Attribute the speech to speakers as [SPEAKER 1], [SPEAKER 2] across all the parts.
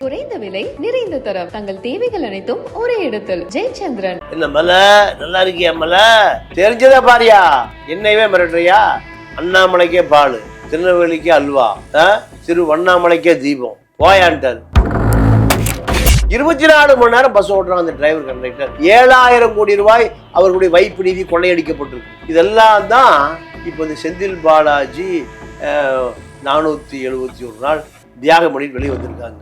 [SPEAKER 1] குறைந்த விலை நிறைந்த தரம் தங்கள் தேவைகள் அனைத்தும் ஒரே இடத்தில். ஜெயச்சந்திரன்.
[SPEAKER 2] என்ன மல நல்லா இருக்கியா மல? தெரிஞ்சதா பாரியா, என்னையவே மிரட்டுறியா? அண்ணாமலைக்கே பால், திருநெல்வேலிக்கு அல்வா, திரு வண்ணாமலைக்கே தீபம் போயான்ட்டார். 24 மணி நேரம் பஸ் ஓட்டுறாங்க அந்த டிரைவர் கண்டக்டர். 7000 கோடி ரூபாய் அவர்களுடைய வைப்பு நிதி கொள்ளையடிக்கப்பட்டிருக்கு. இதெல்லாம் தான் இப்போ இந்த செந்தில் பாலாஜி 471 நாள் தியாகம் பண்ணிட்டு வெளியே வந்திருக்காங்க.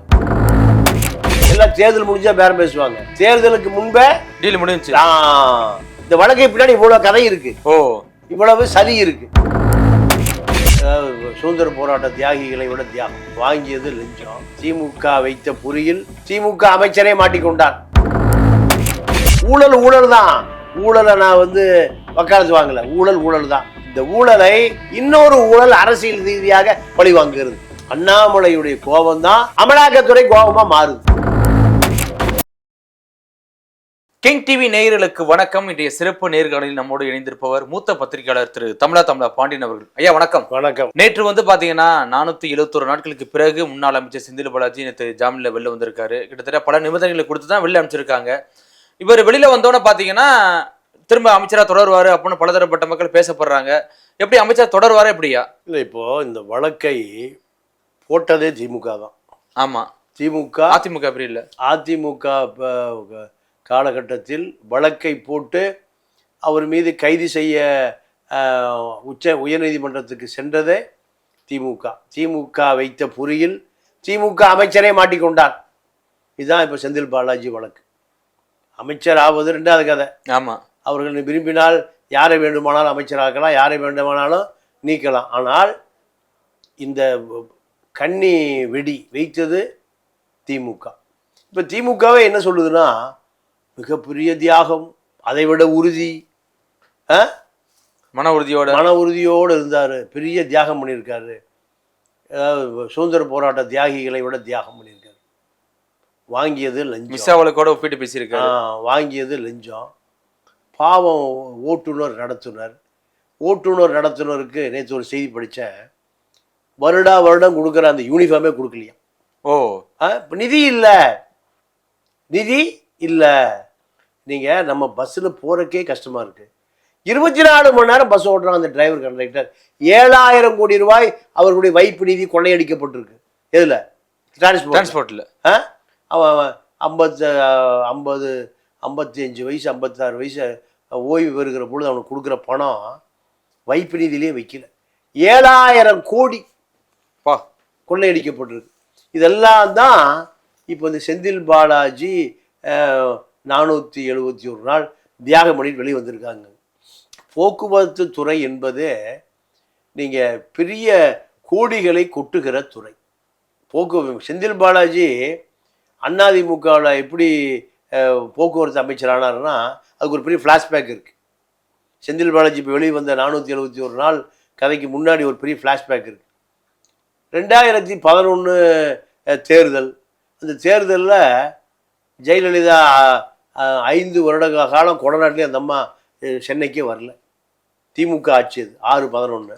[SPEAKER 2] எல்லாம் தேர்தல் முடிஞ்சா பேரம் பேசுவாங்க. தேர்தலுக்கு முன்பே
[SPEAKER 3] டீல் முடிஞ்சு.
[SPEAKER 2] இந்த வழக்கை பின்னாடி இவ்வளவு கதை இருக்கு, இவ்வளவு சதி இருக்கு. சுதந்திர போராட்ட தியாகிகளை விட தியாகம் வாங்கியது லஞ்சம். திமுக வைத்த புரியில் திமுக அமைச்சரே மாட்டிக்கொண்டார். ஊழல் ஊழல் தான். ஊழலை நான் வக்காலத்து வாங்கல, ஊழல் தான். இந்த ஊழலை இன்னொரு ஊழல் அரசியல் ரீதியாக பழி வாங்குகிறது. அண்ணாமலையுடைய கோபம் தான் அமலாக்கத்துறை கோபமா மாறுது.
[SPEAKER 3] கிங் டிவி நேயர்களுக்கு வணக்கம். இன்றைய சிறப்பு நேர்காணலில் நம்மோடு இணைந்திருப்பவர் மூத்த பத்திரிகையாளர் திரு தமிழா பாண்டியன் அவர்கள். ஐயா வணக்கம்.
[SPEAKER 2] வணக்கம்.
[SPEAKER 3] நேற்று பாத்தீங்கன்னா 471 நாட்களுக்கு பிறகு முன்னாள் அமைச்சர் செந்தில் பாலாஜி நேற்று ஜாமீன்ல வெளில வந்திருக்காரு. கிட்டத்தட்ட பல நிபந்தனைகளை கொடுத்து தான் வெளில அமைச்சிருக்காங்க. இவர் வெளியில வந்தோன்னு பாத்தீங்கன்னா திரும்ப அமைச்சரா தொடருவாரு அப்படின்னு பலதரப்பட்ட மக்கள் பேசப்படுறாங்க. எப்படி அமைச்சர் தொடருவாரு எப்படியா?
[SPEAKER 2] இல்ல, இப்போ இந்த வழக்கை போட்டதே திமுக தான்.
[SPEAKER 3] ஆமா, அதிமுக அப்படி இல்லை.
[SPEAKER 2] அதிமுக காலகட்டத்தில் வழக்கை போட்டு அவர் மீது கைது செய்ய உயர்நீதிமன்றத்துக்கு சென்றதே திமுக வைத்த புரியில் திமுக அமைச்சரே மாட்டிக்கொண்டார். இதுதான் இப்போ செந்தில் பாலாஜி வழக்கு. அமைச்சர் ஆவது ரெண்டாவது கதை.
[SPEAKER 3] ஆமா,
[SPEAKER 2] அவர்கள் விரும்பினால் யாரை வேண்டுமானாலும் அமைச்சராக்கலாம், யாரை வேண்டுமானாலும் நீக்கலாம். ஆனால் இந்த கன்னி வெடி வைத்தது திமுக. இப்போ திமுகவே என்ன சொல்லுதுன்னா, மிகப்பெரிய தியாகம், அதை விட உறுதி,
[SPEAKER 3] மன
[SPEAKER 2] உறுதியோடு இருந்தார், பெரிய தியாகம் பண்ணியிருக்காரு. அதாவது சுதந்திர போராட்ட தியாகிகளை விட தியாகம் பண்ணியிருக்காரு. வாங்கியது லஞ்சம்.
[SPEAKER 3] மிஸ்ஸாவளோட ஒப்பிட்டு பேசியிருக்காரு.
[SPEAKER 2] வாங்கியது லஞ்சம். பாவம் ஓட்டுநர் நடத்துனருக்கு நேற்று ஒரு செய்தி படித்தேன். வருடம் கொடுக்குற அந்த யூனிஃபார்மே கொடுக்கலையா. நிதி இல்லை. நீங்கள் நம்ம பஸ்ஸில் போகிறக்கே கஷ்டமாக இருக்குது. 24 மணி நேரம் பஸ் ஓட்டுறாங்க அந்த டிரைவர் கண்டக்டர். 7000 கோடி ரூபாய் அவர்களுடைய வைப்பு நிதி கொள்ளையடிக்கப்பட்டிருக்கு. எதில்? டிரான்ஸ்போர்ட்டில். அவன் 55 வயசு 56 வயசு ஓய்வு பெறுகிற பொழுது அவனுக்கு கொடுக்குற பணம் வைப்பு நிதியிலே வைக்கல. 7000 கோடி கொள்ளையடிக்கப்பட்டிருக்கு. இதெல்லாம் தான் இப்போ இந்த செந்தில் பாலாஜி 471 நாள் தியாகம் பண்ணிட்டு வெளியே வந்திருக்காங்க. போக்குவரத்து துறை என்பது நீங்கள் பெரிய கோடிகளை கொட்டுகிற துறை. செந்தில் பாலாஜி அதிமுகவில் எப்படி போக்குவரத்து அமைச்சர் ஆனார்னா அதுக்கு ஒரு பெரிய ஃப்ளாஷ்பேக் இருக்குது. செந்தில் பாலாஜி இப்போ வெளியே வந்த 471 நாள் கதைக்கு முன்னாடி ஒரு பெரிய ஃப்ளாஷ்பேக் இருக்குது. 2011 தேர்தல். அந்த தேர்தலில் ஜெயலலிதா 5 வருட காலம் கொடநாட்டிலே அந்த அம்மா சென்னைக்கே வரல. திமுக ஆட்சி அது 6/11.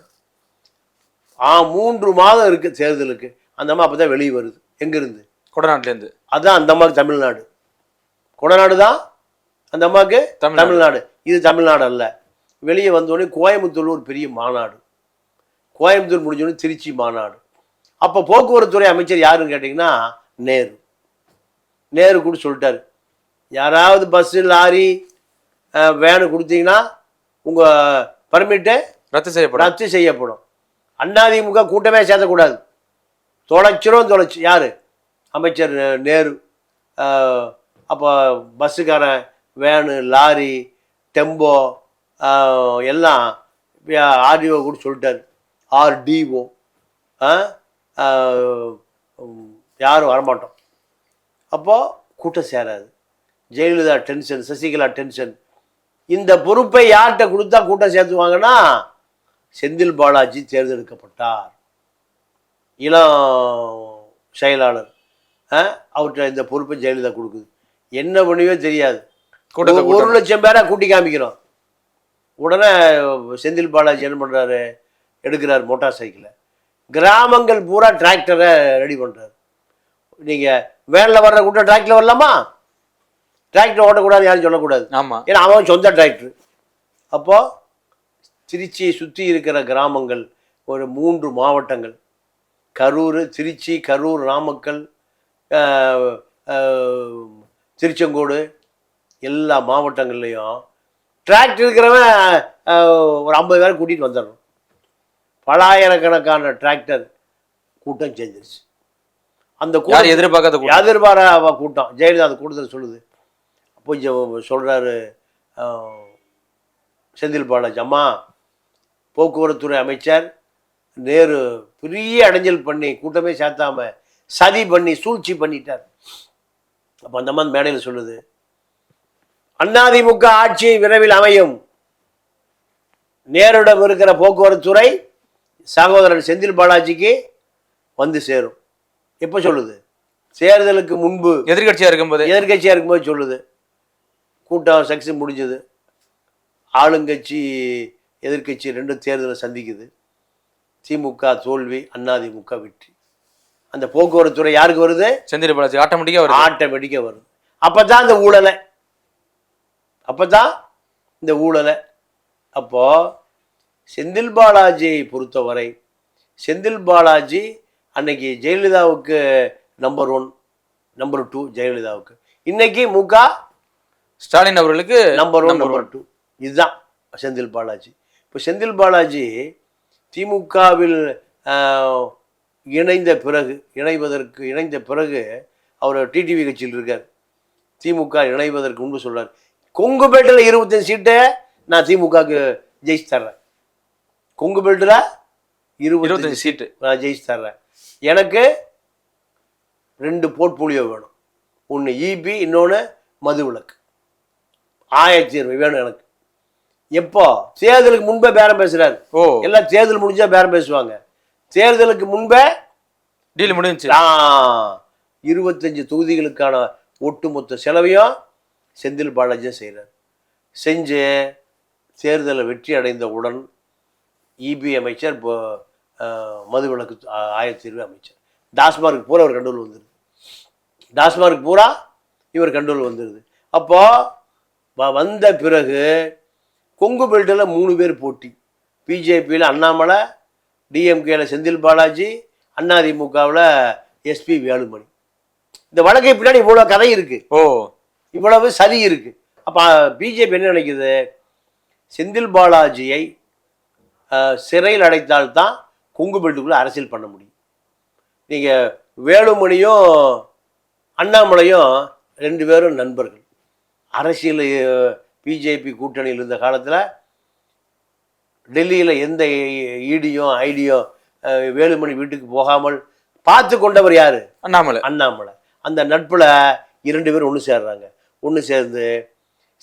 [SPEAKER 2] 3 மாதம் இருக்குது தேர்தலுக்கு. அந்த அம்மா அப்போ தான் வெளியே வருது. எங்கேருந்து?
[SPEAKER 3] கொடநாட்டிலேருந்து.
[SPEAKER 2] அதுதான் அந்த அம்மாவுக்கு தமிழ்நாடு. கொடநாடு தான் அந்த அம்மாவுக்கு தமிழ்நாடு. இது தமிழ்நாடு அல்ல. வெளியே வந்தோடனே கோயம்புத்தூர் ஒரு பெரிய மாநாடு. கோயம்புத்தூர் முடிஞ்சோடனே திருச்சி மாநாடு. அப்போ போக்குவரத்துறை அமைச்சர் யாருன்னு கேட்டிங்கன்னா நேரு கூட சொல்லிட்டார், யாராவது பஸ்ஸு லாரி வேனு கொடுத்தீங்கன்னா உங்கள் பர்மிட்டு ரத்து செய்யப்படும். அதிமுக கூட்டமே சேர்த்தக்கூடாது. தொலைச்சு யார்? அமைச்சர் நேரு. அப்போ பஸ்ஸுக்காரன் வேனு லாரி டெம்போ எல்லாம் ஆர்டிஓ கூட சொல்லிட்டார். ஆர்டிஓ யாரும் வரமாட்டோம். அப்போது கூட்டம் சேராது. Jayalalithaa tension, Sasikala tension. இந்த பொறுப்பை யார்கிட்ட கொடுத்தா கூட்டம் சேர்த்துவாங்கன்னா செந்தில் பாலாஜி தேர்ந்தெடுக்கப்பட்டார். இளம் செயலாளர். அவர்கிட்ட இந்த பொறுப்பை ஜெயலலிதா கொடுக்குது. என்ன பண்ணுவே தெரியாது. 1 லட்சம் பேரை கூட்டி காமிக்கிறோம். உடனே செந்தில் பாலாஜி என்ன பண்ணுறாரு? எடுக்கிறார் மோட்டார் சைக்கிளை. கிராமங்கள் பூரா டிராக்டரை ரெடி பண்ணுறாரு. நீங்கள் வேனில் வர்ற கூட்டம் டிராக்டரில் வரலாமா? டிராக்டர் ஓட்டக்கூடாது யாரும் சொல்லக்கூடாது.
[SPEAKER 3] ஆமா,
[SPEAKER 2] ஏன்னா அவன் சொந்த டிராக்டர். அப்போது திருச்சியை சுற்றி இருக்கிற கிராமங்கள் ஒரு 3 மாவட்டங்கள், கரூர், திருச்சி, கரூர், நாமக்கல், திருச்செங்கோடு, எல்லா மாவட்டங்கள்லையும் டிராக்டர் இருக்கிறவன் ஒரு 50 பேரை கூட்டிகிட்டு வந்துடணும். பலாயிரக்கணக்கான டிராக்டர் கூட்டம் சேர்ந்துருச்சு. அந்த கூட்டம் எதிர்பாராத கூட்டம். ஜெயலலிதா அந்த கூட்டத்தில் சொல்லுது. அப்போ சொல்கிறாரு செந்தில் பாலாஜி, அம்மா போக்குவரத்துறை அமைச்சர் நேரு பெரிய அடைஞ்சல் பண்ணி கூட்டமே சேர்த்தாம சதி பண்ணி சூழ்ச்சி பண்ணிட்டார். அப்போ அந்த மாதிரி மேடையில் சொல்லுது, அதிமுக ஆட்சி விரைவில் அமையும், நேருடம் இருக்கிற போக்குவரத்துறை சகோதரன் செந்தில் பாலாஜிக்கு வந்து சேரும். எப்போ சொல்லுது? தேர்தலுக்கு முன்பு, எதிர்கட்சியாக இருக்கும்போது சொல்லுது. கூட்டம் சக்சஸ் முடிஞ்சது. ஆளுங்கட்சி எதிர்கட்சி 2 தேர்தலை சந்திக்குது. திமுக தோல்வி, அதிமுக வெற்றி. அந்த போக்குவரத்துறை யாருக்கு வருது?
[SPEAKER 3] செந்தில் பாலாஜி.
[SPEAKER 2] ஆட்டோமேட்டிக்காக வருது. அப்பதான் இந்த ஊழலை அப்போ செந்தில் பாலாஜியை பொறுத்தவரை, செந்தில் பாலாஜி அன்னைக்கு ஜெயலலிதாவுக்கு நம்பர் 1 நம்பர் 2 ஜெயலலிதாவுக்கு, இன்னைக்கு முக
[SPEAKER 3] ஸ்டாலின் அவர்களுக்கு
[SPEAKER 2] நம்பர் 1 நம்பர் 2. இதுதான் செந்தில் பாலாஜி. இப்போ செந்தில் பாலாஜி திமுகவில் இணைந்த பிறகு அவர் டிடிவி கட்சியில் இருக்கார். திமுக இணைவதற்கு முன்பு சொல்றார், கொங்குபேட்டில் 25 சீட்டை நான் திமுகவுக்கு ஜெயிச்சு தர்றேன். கொங்குபேட்டில் 25 சீட்டு நான் ஜெயிச்சு தர்றேன். எனக்கு 2 போர்ட்போலியோ வேணும். ஒன்று இபி, இன்னொன்று மதுவிலக்கு. 1000 தீர்வு வேணும் எனக்கு. எப்போ? தேர்தலுக்கு முன்பே பேரம் பேசுறாரு. எல்லாம் தேர்தல் முடிஞ்சா பேரம் பேசுவாங்க. தேர்தலுக்கு முன்பே
[SPEAKER 3] டீல் முடிஞ்சு
[SPEAKER 2] 25 தொகுதிகளுக்கான ஒட்டுமொத்த செலவையும் செந்தில் பாலாஜி செய்கிறார். செஞ்சு தேர்தலை வெற்றி அடைந்தவுடன் இபி அமைச்சர், மதுவிலக்கு 1000 தீர்வு அமைச்சர். டாஸ்மார்க் பூரா இவர் கண்ட்ரோல் வந்துடுது. அப்போ வந்த பிறகு கொங்கு பெல்ட்டில் 3 பேர் போட்டி. பிஜேபியில் அண்ணாமலை, டிஎம்கேல செந்தில் பாலாஜி, அதிமுகவில் எஸ்பி வேலுமணி. இந்த வழக்கை பின்னாடி இவ்வளோ கதை இருக்கு, இவ்வளவு சதி இருக்கு. அப்போ பிஜேபி என்ன நினைக்குது? செந்தில் பாலாஜியை சிறையில் அடைத்தால்தான் கொங்கு பெல்ட்டுக்குள்ளே அரசியல் பண்ண முடியும். நீங்கள் வேலுமணியும் அண்ணாமலையும் 2 பேரும் நண்பர்கள். அரசியல் பிஜேபி கூட்டணியில் இருந்த காலத்தில் டெல்லியில் எந்த ஈடியும் ஐடியும் வேலுமணி வீட்டுக்கு போகாமல் பார்த்து கொண்டவர் யார்? அண்ணாமலை. அந்த நட்பில் 2 பேரும் ஒன்று சேர்ந்து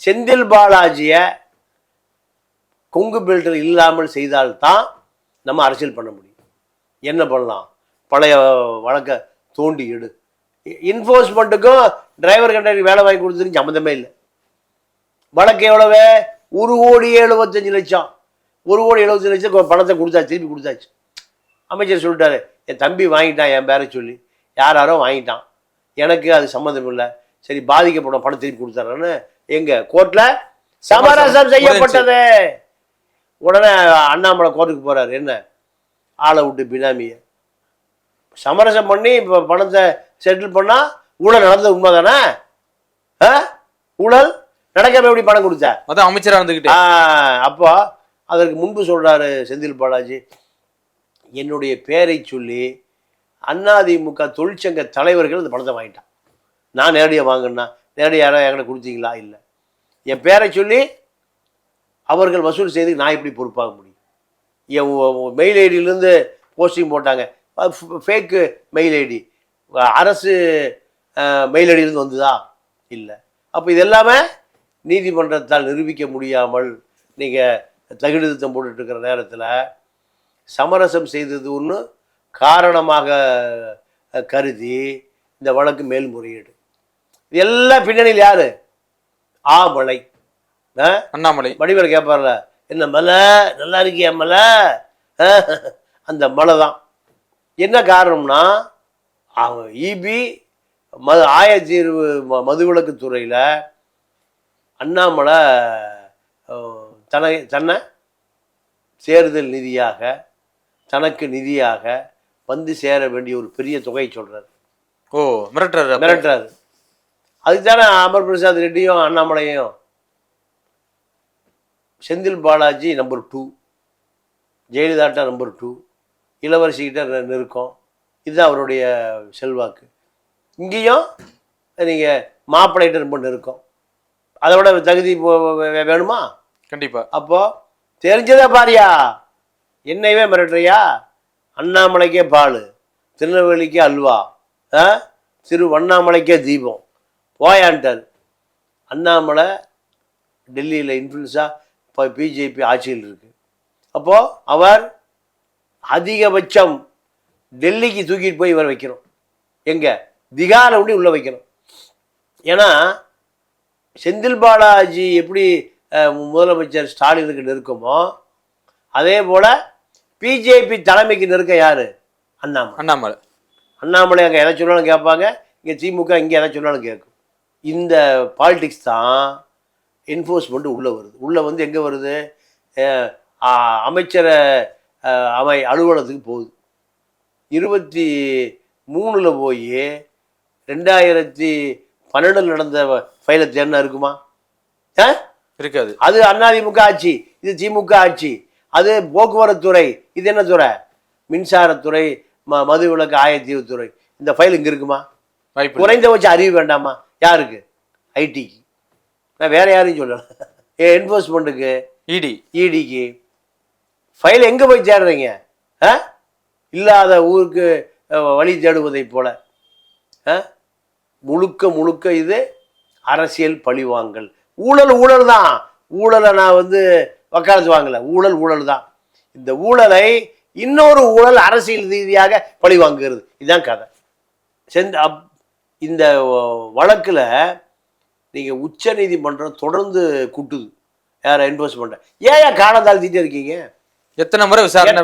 [SPEAKER 2] செந்தில் பாலாஜியை கொங்கு பெல்ட்டில் இல்லாமல் செய்தால்தான் நம்ம அரசியல் பண்ண முடியும். என்ன பண்ணலாம்? பழைய வழக்கை தோண்டி எடு. இன்ஃபோர்ஸ்மெண்ட்டுக்கும் டிரைவர் கண்டக்டர் வேலை வாங்கி கொடுத்ததுக்கு சம்மந்தமே இல்லை. வழக்கு எவ்வளவு? 1,75,00,000. 1,75,00,000 பணத்தை திருப்பி கொடுத்தாச்சு. அமைச்சர் சொல்லிட்டாரு, என் தம்பி வாங்கிட்டான், என் பேரை சொல்லி யாரோ வாங்கிட்டான், எனக்கு அது சம்மந்தம் இல்லை, சரி பாதிக்கப்படும், பணம் திருப்பி கொடுத்தாருன்னு எங்க கோர்ட்ல சமரசம் செய்யப்பட்டது. உடனே அண்ணாமலை கோர்ட்டுக்கு போறாரு. என்ன? ஆளை விட்டு பினாமியை சமரசம் பண்ணி இப்போ பணத்தை செட்டில் பண்ணா ஊழல் நடந்தது உண்மை தானே? ஊழல் நடக்காம எப்படி பணம் கொடுத்தா?
[SPEAKER 3] அதான் அமைச்சராக இருந்துக்கிட்டு.
[SPEAKER 2] அப்போ அதற்கு முன்பு சொல்றாரு செந்தில் பாலாஜி, என்னுடைய பேரை சொல்லி அதிமுக தொழிற்சங்க தலைவர்கள் அந்த பணத்தை வாங்கிட்டான். நான் நேரடியாக வாங்கினா, நேரடியாக யாராவது என்கிட்ட கொடுத்தீங்களா? இல்லை. என் பேரை சொல்லி அவர்கள் வசூல் செய்து நான் எப்படி பொறுப்பாக முடியும்? என் மெயில் ஐடியிலேருந்து போஸ்டிங் போட்டாங்க, ஃபேக்கு மெயில் ஐடி, அரசு மெயில் ஐடியிலேருந்து வந்ததா? இல்லை. அப்போ இது எல்லாமே நீதிமன்றத்தால் நிரூபிக்க முடியாமல் நீங்கள் தகுதித்தம் போட்டுருக்கிற நேரத்தில் சமரசம் செய்தது ஒன்று காரணமாக கருதி இந்த வழக்கு மேல்முறையீடு. இது எல்லாம் பின்னணியில் யாரு? ஆமலை,
[SPEAKER 3] அண்ணாமலை.
[SPEAKER 2] வடிவேல் கேட்பார்ல, என்ன மலை நல்லா இருக்கியா மலை? அந்த மலை தான். என்ன காரணம்னா அவங்க இபி ஆயத்தீர்வு மதுவிலக்கு துறையில் அண்ணாமலை தன்னை தேர்தல் நிதியாக தனக்கு நிதியாக வந்து சேர வேண்டிய ஒரு பெரிய தொகை சொல்றாரு.
[SPEAKER 3] ஓ,
[SPEAKER 2] மிரட்டுறாரு. அதுக்கு தானே அமர் பிரசாத் ரெட்டியும் அண்ணாமலையும் செந்தில் பாலாஜி நம்பர் 2, ஜெயலலிதாட்ட நம்பர் 2, இளவரசிக்கிட்ட நெருக்கம். இதுதான் அவருடைய செல்வாக்கு. இங்கேயும் நீங்கள் மாப்பிள்ளைகிட்ட ரொம்ப நெருக்கம். அதை விட தகுதி வேணுமா?
[SPEAKER 3] கண்டிப்பா.
[SPEAKER 2] அப்போ தெரிஞ்சதே பாரியா, என்னையவே மிரட்டுறியா? அண்ணாமலைக்கே பால், திருநெல்வேலிக்கே அல்வா, திருவண்ணாமலைக்கே தீபம் போயான்ட்டார். அண்ணாமலை டெல்லியில் இன்ஃப்ளூன்ஸாக இப்போ பிஜேபி ஆட்சியில் இருக்கு. அப்போது அவர் அதிகபட்சம் டெல்லிக்கு தூக்கிட்டு போய் இவர் வைக்கணும். எங்கே? திகாரை விட்டு உள்ளே வைக்கணும். ஏன்னா செந்தில் பாலாஜி எப்படி முதலமைச்சர் ஸ்டாலினுக்கு நெருக்கமோ அதே போல் பிஜேபி தலைமைக்கு நெருக்க யார்? அண்ணாமலை அங்கே எதை சொன்னாலும் கேட்பாங்க. இங்கே திமுக இங்கே எதை சொன்னாலும் கேட்கும். இந்த பாலிடிக்ஸ் தான் என்ஃபோர்ஸ்மெண்ட் உள்ளே வருது. உள்ளே வந்து எங்கே வருது? அமைச்சரை அலுவலகத்துக்கு போகுது. 23 போய் 2012 நடந்த ஃபைலை தேர்னா இருக்குமா?
[SPEAKER 3] இருக்காது.
[SPEAKER 2] அது அதிமுக ஆட்சி, இது திமுக ஆட்சி. அது போக்குவரத்து துறை, இது என்ன துறை? மின்சாரத்துறை, மதுவிலக்கு ஆயத்தீர்வு துறை. இந்த ஃபைல் இங்கே இருக்குமா? குறைந்தபட்ச அறிவு வேண்டாமா? யாருக்கு? ஐடிக்கு. நான் வேற யாரையும் சொல்லலாம். என்ஃபோர்ஸ்மெண்ட்டுக்கு, இடிக்கு ஃபைல் எங்கே போய் தேடுறீங்க? இல்லாத ஊருக்கு வழி தேடுவதை போல. முழுக்க இது அரசியல் பழிவாங்கல். ஊழல் தான். ஊழலை நான் வக்காலத்து வாங்கலை. ஊழல் தான். இந்த ஊழலை இன்னொரு ஊழல் அரசியல் ரீதியாக பழி வாங்குகிறது. இதுதான் கதை. இந்த வழக்கில் நீங்கள் உச்ச நீதிமன்றம் தொடர்ந்து கூட்டுது. யாரை? என்ஃபோர்ஸ்மெண்ட்டை. ஏன் காலம் தாழ்த்திட்டே இருக்கீங்க?
[SPEAKER 3] எத்தனை முறை விசாரணை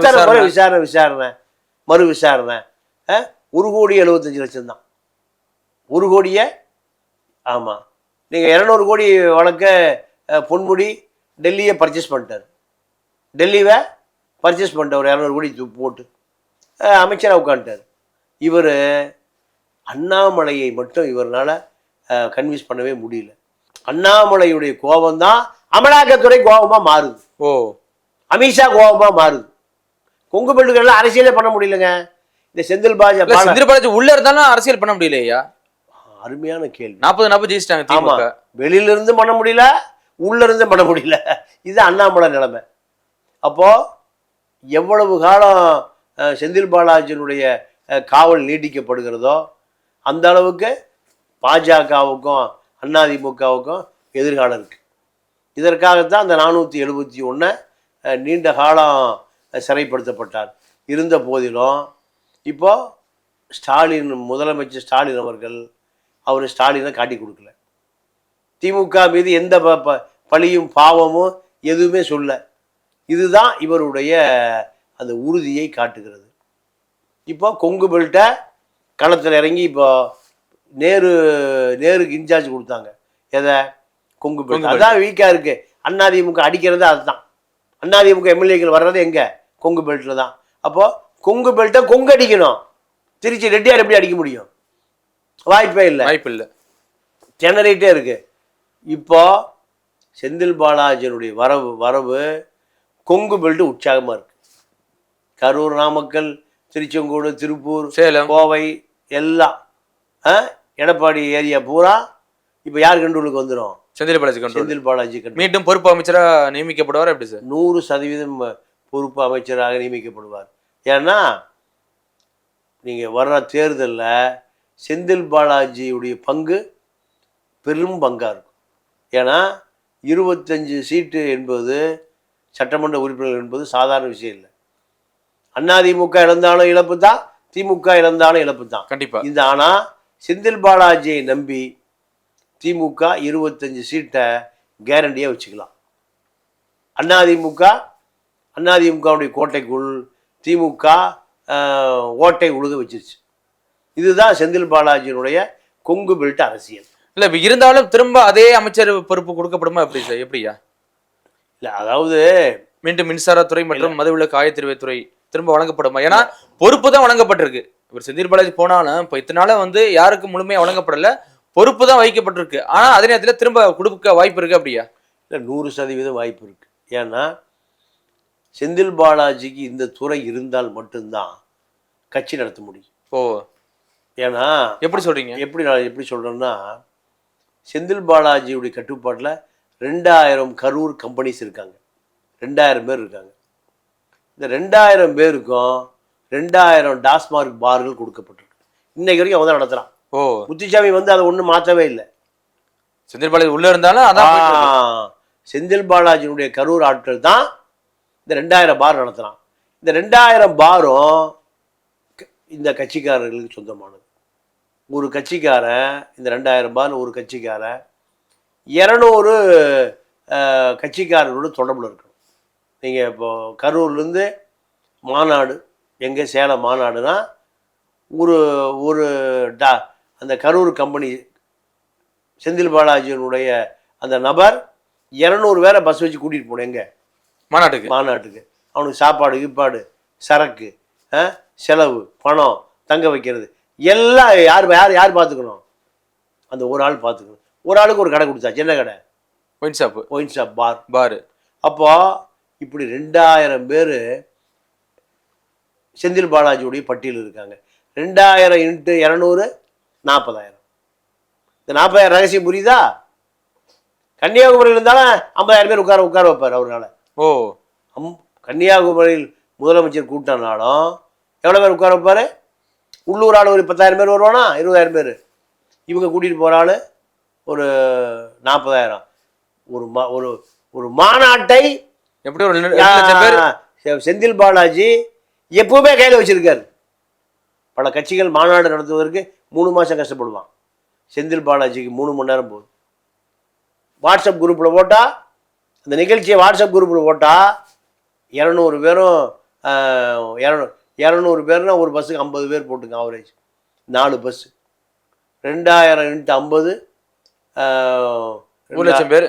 [SPEAKER 2] மறு விசாரணை 1,75,00,000 தான். 1 கோடியே. ஆமாம், நீங்கள் 200 கோடி வழக்க பொன்முடி டெல்லியை பர்ச்சேஸ் பண்ணிட்டார். டெல்லியை பர்ச்சேஸ் பண்ணிட்டார். ஒரு 200 கோடி போட்டு அமைச்சராக உட்காந்துட்டார். இவர் அண்ணாமலையை மட்டும் இவரால் கன்வின்ஸ் பண்ணவே முடியல. அண்ணாமலையுடைய கோபம்தான் அமலாக்கத்துறை கோபமாக மாறுது. அமித்ஷா கோபமாக மாறுது. கொங்கு பெல்ட்டுகள்லாம் அரசியலே பண்ண முடியலங்க. இந்த செந்தில் பாலாஜி
[SPEAKER 3] உள்ள இருந்தாலும் அரசியல் பண்ண முடியலையா?
[SPEAKER 2] அருமையான கேள்வி.
[SPEAKER 3] 40 ஜெயிச்சிட்டாங்க.
[SPEAKER 2] ஆமா, வெளியில இருந்து பண்ண முடியல, உள்ள இருந்து பண்ண முடியல. இது அண்ணாமலை நிலைமை. அப்போ எவ்வளவு காலம் செந்தில் பாலாஜியினுடைய காவல் நீட்டிக்கப்படுகிறதோ அந்த அளவுக்கு பாஜகவுக்கும் அதிமுகவுக்கும் எதிர்காலம் இருக்கு. இதற்காகத்தான் அந்த 471 நீண்ட காலம் சிறைப்படுத்தப்பட்டார். இருந்த போதிலும் இப்போ ஸ்டாலின், முதலமைச்சர் ஸ்டாலின் அவர்கள் ஸ்டாலினை காட்டி கொடுக்கல. திமுக மீது எந்த பழியும் பாவமும் எதுவுமே சொல்ல. இதுதான் இவருடைய அந்த உறுதியை காட்டுகிறது. இப்போ கொங்கு பெல்ட்டை களத்தில் இறங்கி இப்போ நேருக்கு இன்சார்ஜ் கொடுத்தாங்க. எதை? கொங்கு பெல்ட். அதுதான் வீக்காக இருக்கு. அதிமுக அடிக்கிறது அதுதான். அதிமுக எம்எல்ஏக்கள் வர்றது எங்கே? கொங்கு பெல்ட்டில் தான். அப்போது கொங்கு பெல்ட்டை கொங்கு அடிக்கணும். திருச்சி ரெட்டியார் எப்படி அடிக்க முடியும்? வாய்ப்பே இல்லை. ஜெனரேட்டே இருக்கு. இப்போ செந்தில் பாலாஜியினுடைய வரவு கொங்கு பெல்ட் உற்சாகமாக இருக்கு. கரூர், நாமக்கல், திருச்செங்கோடு, திருப்பூர், சேலம், கோவை எல்லாம் எடப்பாடி ஏரியா பூரா இப்போ யார் கண்ட்ரோலுக்கு வந்துடும்? செந்தில் பாலாஜி
[SPEAKER 3] மீண்டும் பொறுப்பு அமைச்சராக நியமிக்கப்படுவார். எப்படி சார்?
[SPEAKER 2] 100% பொறுப்பு அமைச்சராக நியமிக்கப்படுவார். ஏன்னா நீங்கள் வர்ற தேர்தலில் செந்தில் பாலாஜியுடைய பங்கு பெரும் பங்காக இருக்கும். ஏன்னா 25 சீட்டு என்பது சட்டமன்ற உறுப்பினர்கள் என்பது சாதாரண விஷயம் இல்லை. அதிமுக இழந்தாலும் இழப்பு தான், திமுக இழந்தாலும் இழப்பு தான்.
[SPEAKER 3] கண்டிப்பாக.
[SPEAKER 2] இந்த ஆனால் செந்தில் பாலாஜியை நம்பி திமுக 25 சீட்டை கேரண்டியாக வச்சுக்கலாம். அதிமுகவுடைய கோட்டைக்குள் திமுக ஓட்டை உழுக வச்சிருச்சு. இதுதான் செந்தில் பாலாஜியினுடைய கொங்கு பெல்ட் அரசியல்.
[SPEAKER 3] இல்ல இப்ப இருந்தாலும் திரும்ப அதே அமைச்சர் பொறுப்பு கொடுக்கப்படுமா எப்படி சார், எப்படியா?
[SPEAKER 2] இல்லை, அதாவது
[SPEAKER 3] மீண்டும் மின்சாரத்துறை மற்றும் மதுவிலக்கு ஆயத்தீர்வைத்துறை திரும்ப வழங்கப்படுமா? ஏன்னா பொறுப்பு தான் வழங்கப்பட்டிருக்கு. இவர் செந்தில் பாலாஜி போனாலும் இப்ப இத்தனை நாளா வந்து யாருக்கும் முழுமையா வழங்கப்படல, பொறுப்பு தான் வைக்கப்பட்டிருக்கு. ஆனா அதே நேரத்துல திரும்ப கொடுக்க வாய்ப்பு இருக்கு அப்படியா?
[SPEAKER 2] இல்லை, 100% வாய்ப்பு இருக்கு. ஏன்னா செந்தில் பாலாஜிக்கு இந்த துறை இருந்தால் மட்டும்தான் கட்சி நடத்த முடியும்.
[SPEAKER 3] ஓ,
[SPEAKER 2] ஏன்னா
[SPEAKER 3] எப்படி சொல்றீங்க?
[SPEAKER 2] நான் எப்படி சொல்றேன்னா, செந்தில் பாலாஜியுடைய கட்டுப்பாட்டில் 2000 கரூர் கம்பெனிஸ் இருக்காங்க, 2000 பேர் இருக்காங்க. இந்த 2000 பேருக்கும் 2000 டாஸ்மார்க் பார்கள் கொடுக்கப்பட்டிருக்கு. இன்னைக்கு வரைக்கும் அவன் தான் நடத்துறான்.
[SPEAKER 3] ஓ,
[SPEAKER 2] முத்துசாமி வந்து அதை ஒன்றும் மாற்றவே இல்லை.
[SPEAKER 3] செந்தில் பாலாஜி உள்ள இருந்தாலும் அதான்
[SPEAKER 2] செந்தில் பாலாஜியினுடைய கரூர் ஆட்கள் தான் இந்த 2000 பார் நடத்துறான். இந்த 2000 பாரும் இந்த கட்சிக்காரர்களுக்கு சொந்தமானது. ஒரு கட்சிக்காரன், இந்த 2000 பார் ஒரு கட்சிக்காரன் 200 கட்சிக்காரர்களோட தொடர்பில் இருக்கணும். நீங்கள் இப்போ கரூர்லேருந்து மாநாடு, எங்கே சேலம் மாநாடுனா ஒரு அந்த கரூர் கம்பெனி செந்தில் பாலாஜியினுடைய அந்த நபர் 200 பேரை பஸ் வச்சு கூட்டிகிட்டு போனேன் எங்கே மாநாட்டுக்கு. அவனுக்கு சாப்பாடு கீப்பாடு சரக்கு செலவு பணம் தங்க வைக்கிறது எல்லாம் யார் பார்த்துக்கணும்? அந்த ஒரு ஆள் பார்த்துக்கணும். ஒரு ஆளுக்கு ஒரு கடை கொடுத்தாச்சு. என்ன கடை? ஒயின் ஷாப் பார். அப்போ இப்படி 2000 பேர் செந்தில் பாலாஜியுடைய பட்டியல் இருக்காங்க. 2000 × 200 40,000. இந்த 40,000 ரகசியம் புரியுதா? கன்னியாகுமரியில் இருந்தாலும் 50,000 பேர் உட்கார வைப்பார் அவரால்.
[SPEAKER 3] ஓ,
[SPEAKER 2] கன்னியாகுமரியில் முதலமைச்சர் கூட்டினாலும் எவ்வளோ பேர் உட்கார வைப்பார்? உள்ளூர் ஆள் ஒரு 10,000 பேர் வருவானா, 20,000 பேர். இவங்க கூட்டிகிட்டு போகிற ஆள் ஒரு 40,000. ஒரு மாநாட்டை
[SPEAKER 3] எப்படி ஒரு 2 லட்சம் பேர்
[SPEAKER 2] செந்தில் பாலாஜி எப்பவுமே கையில் வச்சிருக்காரு. பல கட்சிகள் மாநாடு நடத்துவதற்கு 3 மாதம் கஷ்டப்படுவான். செந்தில் பாலாஜிக்கு 3 மணி நேரம் போகுது. வாட்ஸ்அப் குரூப்பில் போட்டால், அந்த நிகழ்ச்சியை வாட்ஸ்அப் குரூப்பில் போட்டால் 200 பேரும் 200 பேர்னா ஒரு பஸ்ஸுக்கு 50 பேர் போட்டுங்க. ஆவரேஜ் 4 பஸ்ஸு 2000 × 50
[SPEAKER 3] 1 லட்சம் பேர்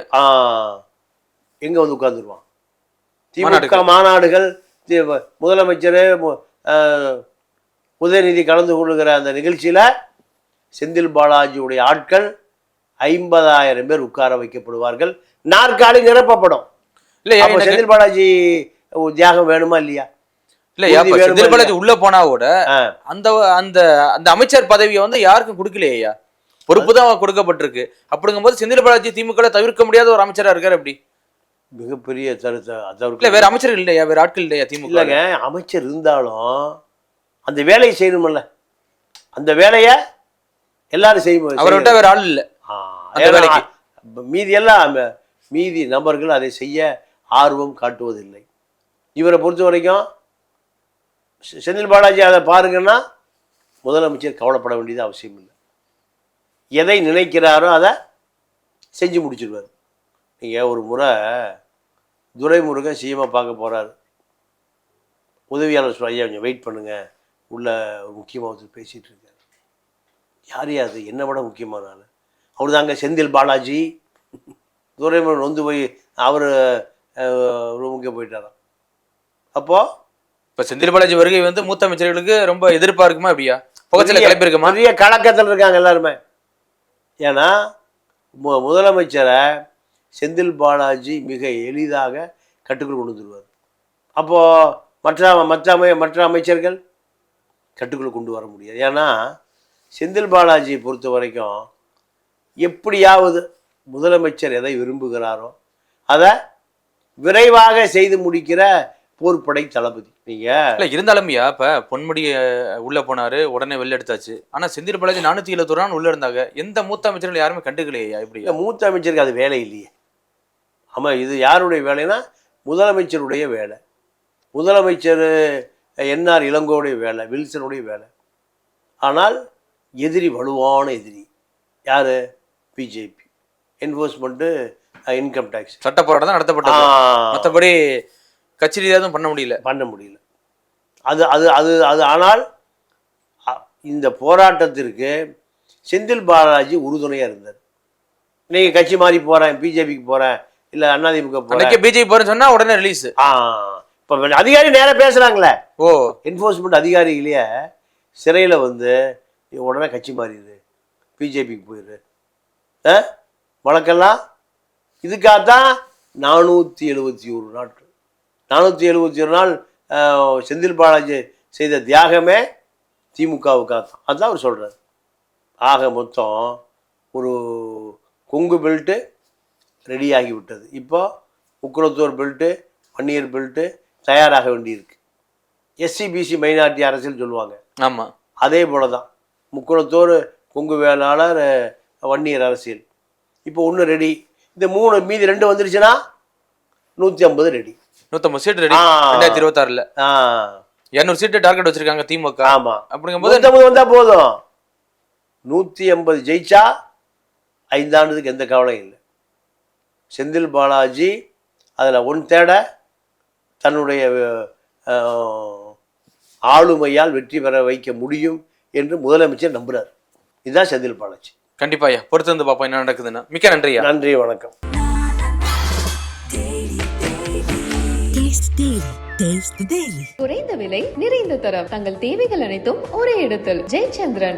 [SPEAKER 2] எங்கே வந்து உட்காந்துருவான்? திமுக மாநாடுகள், முதலமைச்சர் உதயநிதி கலந்து கொள்ளுகிற அந்த நிகழ்ச்சியில் செந்தில் பாலாஜியுடைய ஆட்கள் 50,000 பேர் உட்கார வைக்கப்படுவார்கள். நாற்காலி நிரப்பப்படும்.
[SPEAKER 3] இல்லை,
[SPEAKER 2] செந்தில் பாலாஜி தியாகம் வேணுமா இல்லையா?
[SPEAKER 3] இல்ல, செந்தில் பாலாஜி உள்ள போனா கூட அந்த அந்த அந்த அமைச்சர் பதவியை வந்து யாருக்கும் கொடுக்கலையா? பொறுப்பு தான் கொடுக்கப்பட்டிருக்கு. அப்படிங்கும்போது செந்தில் பாலாஜி திமுக தவிர்க்க முடியாத ஒரு அமைச்சரா இருக்காரு. எப்படி
[SPEAKER 2] மிகப்பெரிய
[SPEAKER 3] இல்ல, வேற அமைச்சர் இல்லையா? வேற ஆட்கள் இல்லையா திமுக?
[SPEAKER 2] இல்லைங்க, அமைச்சர் இருந்தாலும் அந்த வேலையை செய்யணும்ல. அந்த வேலையை எல்லாரும் செய்யும்.
[SPEAKER 3] அவரை விட்டா வேற ஆள் இல்லை.
[SPEAKER 2] மீதி நபர்கள் அதை செய்ய ஆர்வம் காட்டுவதில்லை. இவரை பொறுத்த வரைக்கும் செந்தில் பாலாஜி அதை பாருங்கன்னா முதலமைச்சர் கவலைப்பட வேண்டியது அவசியம் இல்லை. எதை நினைக்கிறாரோ அதை செஞ்சு முடிச்சிடுவார். நீங்கள் ஒரு முறை துரைமுருகன் சிஎம்ஐ பார்க்க போகிறாரு. உதவியாளர் சொல்ல, ஐயா கொஞ்சம் வெயிட் பண்ணுங்க, உள்ள ஒரு முக்கியமாக பேசிகிட்டு இருக்காரு. யாரையாது என்னை விட முக்கியமான ஆள் அவர் தாங்க செந்தில் பாலாஜி. துரைமுருகன் வந்து போய் அவர் ரூமுக்கே போயிட்டாராம். அப்போது
[SPEAKER 3] இப்போ செந்தில் பாலாஜி வருகை வந்து மூத்த அமைச்சர்களுக்கு ரொம்ப எதிர்ப்பாக இருக்குமா? அப்படியா புகச்சல கிளப்பி இருக்குமா?
[SPEAKER 2] நிறைய கலக்கத்தில் இருக்காங்க எல்லாருமே. ஏன்னா முதலமைச்சரை செந்தில் பாலாஜி மிக எளிதாக கட்டுக்குள் கொண்டு வந்துடுவார். அப்போது மற்ற அமைச்சர்கள் கட்டுக்குள் கொண்டு வர முடியாது. ஏன்னா செந்தில் பாலாஜியை பொறுத்த வரைக்கும் எப்படியாவது முதலமைச்சர் எதை விரும்புகிறாரோ அதை விரைவாக செய்து முடிக்கிற போர்ப்படை தளபதி. நீங்க
[SPEAKER 3] இருந்தாலும் இப்ப பொன்முடி உள்ள போனாரு, உடனே வெளில எடுத்தாச்சு. ஆனா செந்தில் பாலாஜி 471 உள்ள இருந்தாங்க. எந்த மூத்த அமைச்சர்கள் யாருமே கண்டுக்கலையா? இப்படி
[SPEAKER 2] மூத்த அமைச்சருக்கு அது வேலை இல்லையே. ஆமா, இது யாருடைய வேலைன்னா முதலமைச்சருடைய வேலை. முதலமைச்சர் என்ஆர் இளங்கோவுடைய வேலை, வில்சனுடைய வேலை. ஆனால் எதிரி வலுவான எதிரி யாரு? பிஜேபி. என்ஃபோர்ஸ்மெண்ட்டு, இன்கம் டேக்ஸ்
[SPEAKER 3] சட்ட போராட்டம் தான் நடத்தப்பட்டது. மற்றபடி கட்சி ரீதியாக பண்ண முடியல.
[SPEAKER 2] அது அது அது அது ஆனால் இந்த போராட்டத்திற்கு செந்தில் பாலாஜி உறுதுணையாக இருந்தார். நீங்கள் கட்சி மாறி போகிறேன், பிஜேபிக்கு போகிறேன், இல்லை அதிமுக போகிறேன்,
[SPEAKER 3] பிஜேபி போறேன்னு சொன்னா உடனே ரிலீஸ்.
[SPEAKER 2] இப்போ அதிகாரி நேராக பேசுகிறாங்களே,
[SPEAKER 3] ஓ
[SPEAKER 2] என்ஃபோர்ஸ்மெண்ட் அதிகாரிகளையே சிறையில் வந்து நீ உடனே கட்சி மாறிடு, பிஜேபிக்கு போயிடு வழக்கெல்லாம். இதுக்காகத்தான் 471 நாட்கள், 471 நாள் செந்தில் பாலாஜி செய்த தியாகமே திமுகவுக்காக தான். அதுதான் அவர் சொல்கிறார். ஆக மொத்தம் ஒரு கொங்கு பெல்ட்டு ரெடி ஆகிவிட்டது. இப்போ முக்குளத்தூர் பெல்ட்டு, வன்னியர் பெல்ட்டு தயாராக வேண்டியிருக்கு. எஸ்சிபிசி மைனாரிட்டி அரசியல் சொல்லுவாங்க.
[SPEAKER 3] ஆமாம்,
[SPEAKER 2] அதே போல தான் முக்குளத்தூர், கொங்கு வேளாளர், வன்னியர் அரசியல். இப்போ ஒன்று ரெடி. இந்த 3 மீதி 2 வந்துருச்சுன்னா 150 ready.
[SPEAKER 3] 150 seat ready 2026. 200 seat target வச்சிருக்காங்க திமுக.
[SPEAKER 2] ஆமாம்,
[SPEAKER 3] அப்படிங்கும்போது
[SPEAKER 2] 150 வந்தால் போதும். 150 ஜெயிச்சா 5 ஆண்டுக்கு எந்த கவலையும் இல்லை. செந்தில் பாலாஜி அதில் 1/3 தன்னுடைய ஆளுமையால் வெற்றி பெற வைக்க முடியும் என்று முதலமைச்சர் நம்புகிறார். இதுதான் செந்தில் பாலாஜி.
[SPEAKER 3] கண்டிப்பா ஐயா, பொறுத்து வந்து பார்ப்போம் என்ன நடக்குதுன்னு. மிக்க நன்றி ஐயா.
[SPEAKER 2] நன்றி, வணக்கம்.
[SPEAKER 1] குறைந்த விலை நிறைந்த தரம் தங்கள் தேவைகள் அனைத்தும் ஒரே இடத்தில். ஜெயச்சந்திரன்.